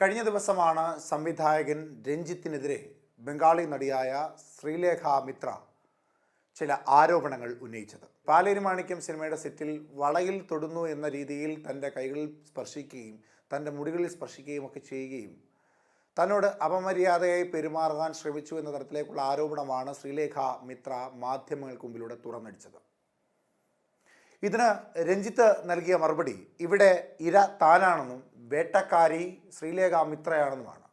കഴിഞ്ഞ ദിവസമാണ് സംവിധായകൻ രഞ്ജിത്തിനെതിരെ ബംഗാളി നടിയായ ശ്രീലേഖ മിത്ര ചില ആരോപണങ്ങൾ ഉന്നയിച്ചത്. പാലേരി മാണിക്യം സിനിമയുടെ സെറ്റിൽ വളയിൽ തൊടുന്നു എന്ന രീതിയിൽ തൻ്റെ കൈകളിൽ സ്പർശിക്കുകയും തൻ്റെ മുടികളിൽ സ്പർശിക്കുകയും ഒക്കെ ചെയ്യുകയും തന്നോട് അപമര്യാദയായി പെരുമാറാൻ ശ്രമിച്ചു എന്ന തരത്തിലേക്കുള്ള ആരോപണമാണ് ശ്രീലേഖ മിത്ര മാധ്യമങ്ങൾക്ക് മുമ്പിലൂടെ തുറന്നടിച്ചത്. ഇതിന് രഞ്ജിത്ത് നൽകിയ മറുപടി ഇവിടെ ഇര താനാണെന്നും വേട്ടക്കാരി ശ്രീലേഖ മിത്രയാണെന്നുമാണ്.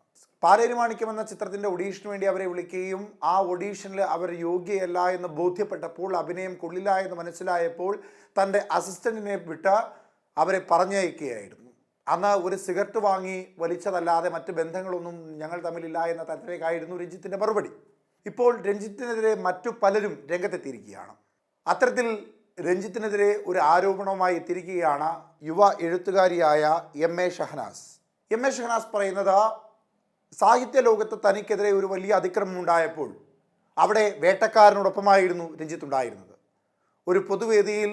പാലേരി മാണിക്യം എന്ന ചിത്രത്തിൻ്റെ ഒഡീഷന് വേണ്ടി അവരെ വിളിക്കുകയും ആ ഒഡീഷനിൽ അവർ യോഗ്യയല്ല എന്ന് ബോധ്യപ്പെട്ടപ്പോൾ, അഭിനയം കൊള്ളില്ല എന്ന് മനസ്സിലായപ്പോൾ തൻ്റെ അസിസ്റ്റൻറ്റിനെ വിട്ട് അവരെ പറഞ്ഞയക്കുകയായിരുന്നു. അന്ന് ഒരു സിഗരറ്റ് വാങ്ങി വലിച്ചതല്ലാതെ മറ്റ് ബന്ധങ്ങളൊന്നും ഞങ്ങൾ തമ്മിലില്ല എന്ന തരത്തിലേക്കായിരുന്നു രഞ്ജിത്തിൻ്റെ മറുപടി. ഇപ്പോൾ രഞ്ജിത്തിനെതിരെ മറ്റു പലരും രംഗത്തെത്തിയിരിക്കുകയാണ്. അത്തരത്തിൽ രഞ്ജിത്തിനെതിരെ ഒരു ആരോപണവുമായി എത്തിയിരിക്കുകയാണ് യുവ എഴുത്തുകാരിയായ എം.എ. ഷഹനാസ്. എം.എ. ഷഹനാസ് പറയുന്നത്, സാഹിത്യ ലോകത്ത് തനിക്കെതിരെ ഒരു വലിയ അതിക്രമം ഉണ്ടായപ്പോൾ അവിടെ വേട്ടക്കാരനോടൊപ്പമായിരുന്നു രഞ്ജിത്ത് ഉണ്ടായിരുന്നത്. ഒരു പൊതുവേദിയിൽ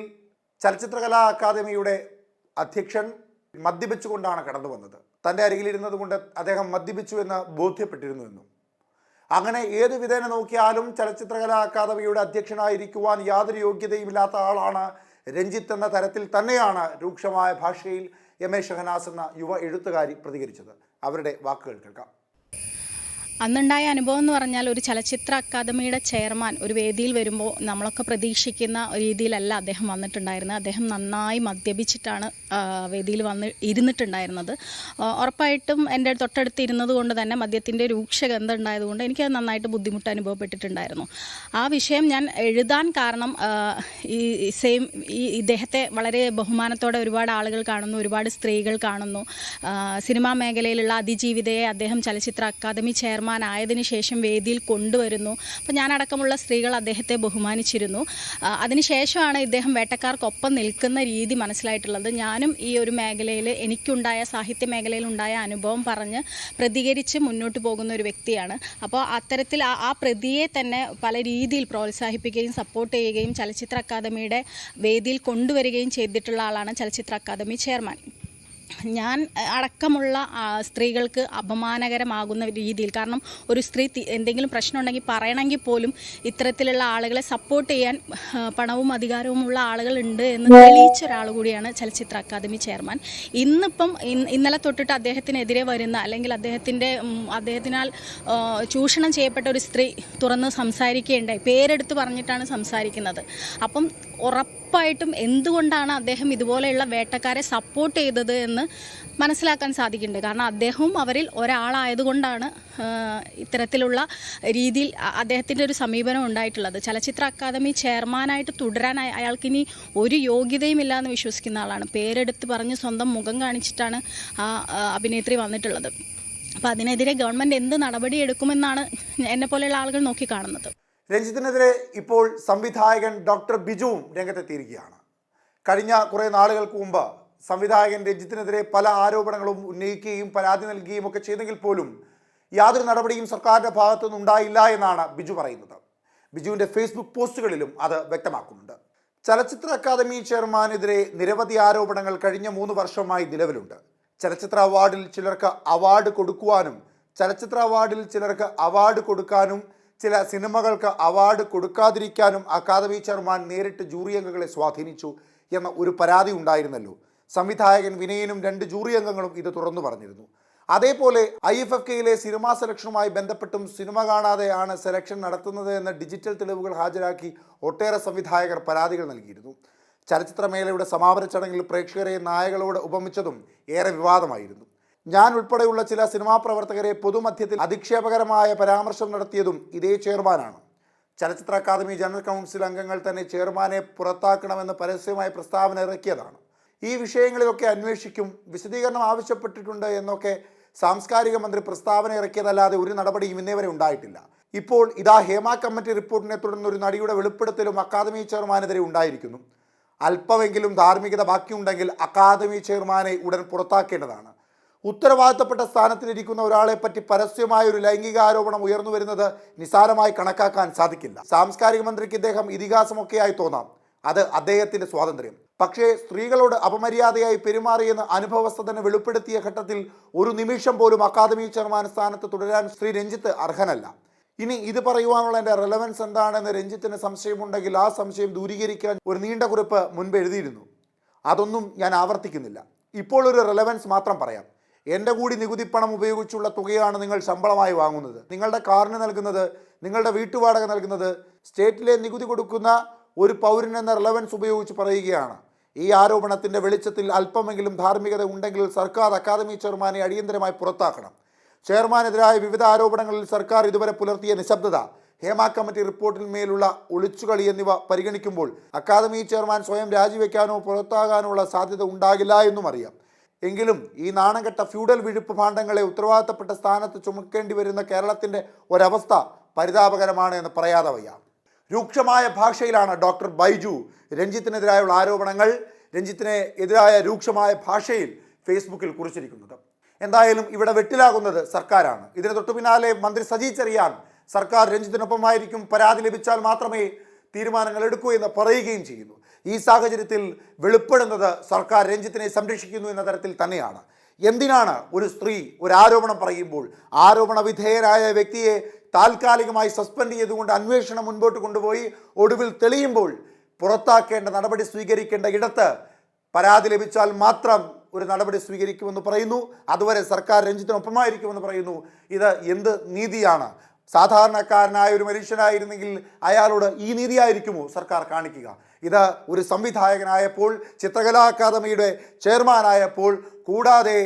ചലച്ചിത്രകലാ അക്കാദമിയുടെ അധ്യക്ഷൻ മദ്യപിച്ചുകൊണ്ടാണ് കടന്നു വന്നത്. തൻ്റെ അരികിലിരുന്നത് കൊണ്ട് അദ്ദേഹം മദ്യപിച്ചു എന്ന് ബോധ്യപ്പെട്ടിരുന്നുവെന്നും, അങ്ങനെ ഏതു വിധേന നോക്കിയാലും ചലച്ചിത്രകലാ അക്കാദമിയുടെ അധ്യക്ഷനായിരിക്കുവാൻ യാതൊരു യോഗ്യതയുമില്ലാത്ത ആളാണ് രഞ്ജിത്ത് എന്ന തരത്തിൽ തന്നെയാണ് രൂക്ഷമായ ഭാഷയിൽ എം.എ. ഷഹനാസ് എന്ന യുവ എഴുത്തുകാരി പ്രതികരിച്ചത്. അവരുടെ വാക്കുകൾ കേൾക്കാം. അന്നുണ്ടായ അനുഭവം എന്ന് പറഞ്ഞാൽ, ഒരു ചലച്ചിത്ര അക്കാദമിയുടെ ചെയർമാൻ ഒരു വേദിയിൽ വരുമ്പോൾ നമ്മളൊക്കെ പ്രതീക്ഷിക്കുന്ന രീതിയിലല്ല അദ്ദേഹം വന്നിട്ടുണ്ടായിരുന്നത്. അദ്ദേഹം നന്നായി മദ്യപിച്ചിട്ടാണ് വേദിയിൽ വന്ന് ഇരുന്നിട്ടുണ്ടായിരുന്നത്. ഉറപ്പായിട്ടും എൻ്റെ തൊട്ടടുത്ത് ഇരുന്നത് കൊണ്ട് തന്നെ മദ്യത്തിൻ്റെ രൂക്ഷഗന്ധം ഉണ്ടായതുകൊണ്ട് എനിക്കത് നന്നായിട്ട് ബുദ്ധിമുട്ട് അനുഭവപ്പെട്ടിട്ടുണ്ടായിരുന്നു. ആ വിഷയം ഞാൻ എഴുതാൻ കാരണം ഈ ഇദ്ദേഹത്തെ വളരെ ബഹുമാനത്തോടെ ഒരുപാട് ആളുകൾ കാണുന്നു, ഒരുപാട് സ്ത്രീകൾ കാണുന്നു. സിനിമാ മേഖലയിലുള്ള അതിജീവിതയെ അദ്ദേഹം ചലച്ചിത്ര അക്കാദമി ചെയർമാൻ ആയതിനു ശേഷം വേദിയിൽ കൊണ്ടുവരുന്നു. അപ്പോൾ ഞാനടക്കമുള്ള സ്ത്രീകൾ അദ്ദേഹത്തെ ബഹുമാനിച്ചിരുന്നു. അതിനുശേഷമാണ് ഇദ്ദേഹം വേട്ടക്കാർക്കൊപ്പം നിൽക്കുന്ന രീതി മനസ്സിലായിട്ടുള്ളത്. ഞാനും ഈ ഒരു മേഖലയിൽ എനിക്കുണ്ടായ സാഹിത്യ മേഖലയിലുണ്ടായ അനുഭവം പറഞ്ഞ് പ്രതികരിച്ച് മുന്നോട്ട് പോകുന്ന ഒരു വ്യക്തിയാണ്. അപ്പോൾ അത്തരത്തിൽ ആ പ്രതിയെ തന്നെ പല രീതിയിൽ പ്രോത്സാഹിപ്പിക്കുകയും സപ്പോർട്ട് ചെയ്യുകയും ചലച്ചിത്ര അക്കാദമിയുടെ വേദിയിൽ കൊണ്ടുവരികയും ചെയ്തിട്ടുള്ള ആളാണ് ചലച്ചിത്ര അക്കാദമി ചെയർമാൻ. ഞാൻ അടക്കമുള്ള സ്ത്രീകൾക്ക് അപമാനകരമാകുന്ന രീതിയിൽ, കാരണം ഒരു സ്ത്രീ എന്തെങ്കിലും പ്രശ്നം ഉണ്ടെങ്കിൽ പറയണമെങ്കിൽ പോലും ഇത്തരത്തിലുള്ള ആളുകളെ സപ്പോർട്ട് ചെയ്യാൻ പണവും അധികാരവുമുള്ള ആളുകളുണ്ട് എന്ന് തെളിയിച്ച ഒരാൾ കൂടിയാണ് ചലച്ചിത്ര അക്കാദമി ചെയർമാൻ. ഇന്നലെ തൊട്ടിട്ട് അദ്ദേഹത്തിനെതിരെ വരുന്ന, അല്ലെങ്കിൽ അദ്ദേഹത്തിനാൽ ചൂഷണം ചെയ്യപ്പെട്ട ഒരു സ്ത്രീ തുറന്ന് സംസാരിക്കുകയുണ്ടായി. പേരെടുത്ത് പറഞ്ഞിട്ടാണ് സംസാരിക്കുന്നത്. അപ്പം ഉറപ്പായിട്ടും എന്തുകൊണ്ടാണ് അദ്ദേഹം ഇതുപോലെയുള്ള വേട്ടക്കാരെ സപ്പോർട്ട് ചെയ്തത് എന്ന് മനസ്സിലാക്കാൻ സാധിക്കുന്നുണ്ട്. കാരണം അദ്ദേഹവും അവരിൽ ഒരാളായതുകൊണ്ടാണ് ഇത്തരത്തിലുള്ള രീതിയിൽ അദ്ദേഹത്തിൻ്റെ ഒരു സമീപനം ഉണ്ടായിട്ടുള്ളത്. ചലച്ചിത്ര അക്കാദമി ചെയർമാനായിട്ട് തുടരാൻ അയാൾക്കിനി ഒരു യോഗ്യതയുമില്ല എന്ന് വിശ്വസിക്കുന്ന ആളാണ്. പേരെടുത്ത് പറഞ്ഞ് സ്വന്തം മുഖം കാണിച്ചിട്ടാണ് ആ അഭിനേത്രി വന്നിട്ടുള്ളത്. അപ്പോൾ അതിനെതിരെ ഗവൺമെൻറ് എന്ത് നടപടി എടുക്കുമെന്നാണ് എന്നെപ്പോലെയുള്ള ആളുകൾ നോക്കിക്കാണുന്നത്. രഞ്ജിത്തിനെതിരെ ഇപ്പോൾ സംവിധായകൻ ഡോക്ടർ ബിജുവും രംഗത്തെത്തിയിരിക്കുകയാണ്. കഴിഞ്ഞ കുറേ നാളുകൾക്ക് മുമ്പ് സംവിധായകൻ രഞ്ജിത്തിനെതിരെ പല ആരോപണങ്ങളും ഉന്നയിക്കുകയും പരാതി നൽകുകയും ഒക്കെ ചെയ്തെങ്കിൽ പോലും യാതൊരു നടപടിയും സർക്കാരിൻ്റെ ഭാഗത്തുനിന്ന് ഉണ്ടായില്ല എന്നാണ് ബിജു പറയുന്നത്. ബിജുവിൻ്റെ ഫേസ്ബുക്ക് പോസ്റ്റുകളിലും അത് വ്യക്തമാക്കുന്നുണ്ട്. ചലച്ചിത്ര അക്കാദമി ചെയർമാനെതിരെ നിരവധി ആരോപണങ്ങൾ കഴിഞ്ഞ 3 വർഷമായി നിലവിലുണ്ട്. ചലച്ചിത്ര അവാർഡിൽ ചിലർക്ക് അവാർഡ് കൊടുക്കുവാനും ചലച്ചിത്ര അവാർഡിൽ ചിലർക്ക് അവാർഡ് കൊടുക്കാനും ചില സിനിമകൾക്ക് അവാർഡ് കൊടുക്കാതിരിക്കാനും അക്കാദമി ചെയർമാൻ നേരിട്ട് ജൂറി അംഗങ്ങളെ സ്വാധീനിച്ചു എന്ന ഒരു പരാതി ഉണ്ടായിരുന്നല്ലോ. സംവിധായകൻ വിനയനും 2 ജൂറി അംഗങ്ങളും ഇത് തുറന്നു പറഞ്ഞിരുന്നു. അതേപോലെ IFFKയിലെ സിനിമാ സെലക്ഷനുമായി ബന്ധപ്പെട്ടും സിനിമ കാണാതെയാണ് സെലക്ഷൻ നടത്തുന്നത് എന്ന ഡിജിറ്റൽ തെളിവുകൾ ഹാജരാക്കി ഒട്ടേറെ സംവിധായകർ പരാതികൾ നൽകിയിരുന്നു. ചലച്ചിത്രമേളയുടെ സമാപന ചടങ്ങിൽ പ്രേക്ഷകരെ നായകളോട് ഉപമിച്ചതും ഏറെ വിവാദമായിരുന്നു. ഞാൻ ഉൾപ്പെടെയുള്ള ചില സിനിമാ പ്രവർത്തകരെ പൊതുമധ്യത്തിൽ അധിക്ഷേപകരമായ പരാമർശം നടത്തിയതും ഇതേ ചെയർമാനാണ്. ചലച്ചിത്ര അക്കാദമി ജനറൽ കൗൺസിൽ അംഗങ്ങൾ തന്നെ ചെയർമാനെ പുറത്താക്കണമെന്ന് പരസ്യമായ പ്രസ്താവന ഇറക്കിയതാണ്. ഈ വിഷയങ്ങളിലൊക്കെ അന്വേഷിക്കും, വിശദീകരണം ആവശ്യപ്പെട്ടിട്ടുണ്ട് എന്നൊക്കെ സാംസ്കാരിക മന്ത്രി പ്രസ്താവന ഇറക്കിയതല്ലാതെ ഒരു നടപടിയും ഇന്നേ വരെ ഉണ്ടായിട്ടില്ല. ഇപ്പോൾ ഇതാ ഹേമ കമ്മിറ്റി റിപ്പോർട്ടിനെ തുടർന്ന് ഒരു നടിയുടെ വെളിപ്പെടുത്തലും അക്കാദമി ചെയർമാനെതിരെ ഉണ്ടായിരിക്കുന്നു. അല്പമെങ്കിലും ധാർമ്മികത ബാക്കിയുണ്ടെങ്കിൽ അക്കാദമി ചെയർമാനെ ഉടൻ പുറത്താക്കേണ്ടതാണ്. ഉത്തരവാദിത്തപ്പെട്ട സ്ഥാനത്തിലിരിക്കുന്ന ഒരാളെ പറ്റി പരസ്യമായ ഒരു ലൈംഗിക ആരോപണം ഉയർന്നു വരുന്നത് നിസാരമായി കണക്കാക്കാൻ സാധിക്കില്ല. സാംസ്കാരിക മന്ത്രിക്ക് ഇദ്ദേഹം ഇതിഹാസമൊക്കെയായി തോന്നാം, അത് അദ്ദേഹത്തിൻ്റെ സ്വാതന്ത്ര്യം. പക്ഷേ സ്ത്രീകളോട് അപമര്യാദയായി പെരുമാറിയെന്ന് അനുഭവസ്ഥ തന്നെ വെളിപ്പെടുത്തിയ ഘട്ടത്തിൽ ഒരു നിമിഷം പോലും അക്കാദമി ചെയർമാൻ സ്ഥാനത്ത് തുടരാൻ ശ്രീ രഞ്ജിത്ത് അർഹനല്ല. ഇനി ഇത് പറയുവാനുള്ള എൻ്റെ റെലവൻസ് എന്താണെന്ന് രഞ്ജിത്തിന് സംശയമുണ്ടെങ്കിൽ ആ സംശയം ദൂരീകരിക്കാൻ ഒരു നീണ്ട കുറിപ്പ് മുൻപ് എഴുതിയിരുന്നു. അതൊന്നും ഞാൻ ആവർത്തിക്കുന്നില്ല. ഇപ്പോൾ ഒരു റെലവൻസ് മാത്രം പറയാം. എൻ്റെ കൂടി നികുതിപ്പണം ഉപയോഗിച്ചുള്ള തുകയാണ് നിങ്ങൾ ശമ്പളമായി വാങ്ങുന്നത്. നിങ്ങളുടെ കാറിന് നൽകുന്നത്, നിങ്ങളുടെ വീട്ടുവാടക നൽകുന്നത്, സ്റ്റേറ്റിലെ നികുതി കൊടുക്കുന്ന ഒരു പൗരൻ എന്ന റെലവൻസ് ഉപയോഗിച്ച് പറയുകയാണ്. ഈ ആരോപണത്തിൻ്റെ വെളിച്ചത്തിൽ അല്പമെങ്കിലും ധാർമ്മികത ഉണ്ടെങ്കിൽ സർക്കാർ അക്കാദമി ചെയർമാനെ അടിയന്തരമായി പുറത്താക്കണം. ചെയർമാനെതിരായ വിവിധ ആരോപണങ്ങളിൽ സർക്കാർ ഇതുവരെ പുലർത്തിയ നിശബ്ദത, ഹേമ കമ്മിറ്റി റിപ്പോർട്ടിന്മേലുള്ള ഒളിച്ചുകളി എന്നിവ പരിഗണിക്കുമ്പോൾ അക്കാദമി ചെയർമാൻ സ്വയം രാജിവെക്കാനോ പുറത്താകാനോ ഉള്ള സാധ്യത ഉണ്ടാകില്ല എന്നും അറിയാം. എങ്കിലും ഈ നാണംകെട്ട ഫ്യൂഡൽ വിഴുപ്പ് ഭാണ്ഡങ്ങളെ ഉത്തരവാദിത്തപ്പെട്ട സ്ഥാനത്ത് ചുമക്കേണ്ടി വരുന്ന കേരളത്തിൻ്റെ ഒരവസ്ഥ പരിതാപകരമാണ് എന്ന് പറയാതെ വയ്യ. രൂക്ഷമായ ഭാഷയിലാണ് ഡോക്ടർ ബൈജു രഞ്ജിത്തിനെതിരായുള്ള ആരോപണങ്ങൾ, രഞ്ജിത്തിനെ എതിരായ രൂക്ഷമായ ഭാഷയിൽ ഫേസ്ബുക്കിൽ കുറിച്ചിരിക്കുന്നത്. എന്തായാലും ഇവിടെ വെട്ടിലാകുന്നത് സർക്കാരാണ്. ഇതിന് തൊട്ടു പിന്നാലെ മന്ത്രി സജി ചെറിയാൻ സർക്കാർ രഞ്ജിത്തിനൊപ്പമായിരിക്കും, പരാതി ലഭിച്ചാൽ മാത്രമേ തീരുമാനങ്ങൾ എടുക്കൂ എന്ന് പറയുകയും ചെയ്യുന്നു. ഈ സാഹചര്യത്തിൽ വെളിപ്പെടുന്നത് സർക്കാർ രഞ്ജിത്തിനെ സംരക്ഷിക്കുന്നു എന്ന തരത്തിൽ തന്നെയാണ്. എന്തിനാണ് ഒരു സ്ത്രീ ഒരു ആരോപണം പറയുമ്പോൾ ആരോപണ വിധേയരായ വ്യക്തിയെ താൽക്കാലികമായി സസ്പെൻഡ് ചെയ്തുകൊണ്ട് അന്വേഷണം മുൻപോട്ട് കൊണ്ടുപോയി ഒടുവിൽ തെളിയുമ്പോൾ പുറത്താക്കേണ്ട നടപടി സ്വീകരിക്കേണ്ട ഇടത്ത് പരാതി ലഭിച്ചാൽ മാത്രം ഒരു നടപടി സ്വീകരിക്കുമെന്ന് പറയുന്നു. അതുവരെ സർക്കാർ രഞ്ജിത്തിനൊപ്പമായിരിക്കുമെന്ന് പറയുന്നു. ഇത് എന്ത് നീതിയാണ്? സാധാരണക്കാരനായ ഒരു മനുഷ്യനായിരുന്നെങ്കിൽ അയാളോട് ഈ നീതിയായിരിക്കുമോ സർക്കാർ കാണിക്കുക? ഇത് ഒരു സംവിധായകനായപ്പോൾ, ചിത്രകലാ അക്കാദമിയുടെ ചെയർമാനായപ്പോൾ, കൂടാതെ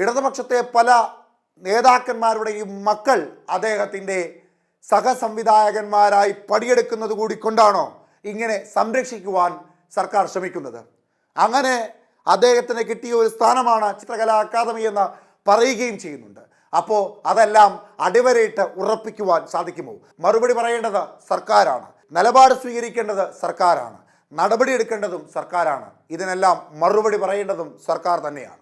ഇടതുപക്ഷത്തെ പല നേതാക്കന്മാരുടെയും മക്കൾ അദ്ദേഹത്തിൻ്റെ സഹസംവിധായകന്മാരായി പടിയെടുക്കുന്നത് കൂടി കൊണ്ടാണോ ഇങ്ങനെ സംരക്ഷിക്കുവാൻ സർക്കാർ ശ്രമിക്കുന്നത്? അങ്ങനെ അദ്ദേഹത്തിന് കിട്ടിയ ഒരു സ്ഥാനമാണ് ചിത്രകലാ അക്കാദമി എന്ന് പറയുകയും ചെയ്യുന്നുണ്ട്. അപ്പോൾ അതെല്ലാം അടിവരയിട്ട് ഉറപ്പിക്കുവാൻ സാധിക്കുമോ? മറുപടി പറയേണ്ടത് സർക്കാരാണ്, നിലപാട് സ്വീകരിക്കേണ്ടത് സർക്കാരാണ്, നടപടി എടുക്കേണ്ടതും സർക്കാരാണ്. ഇതിനെല്ലാം മറുപടി പറയേണ്ടതും സർക്കാർ തന്നെയാണ്.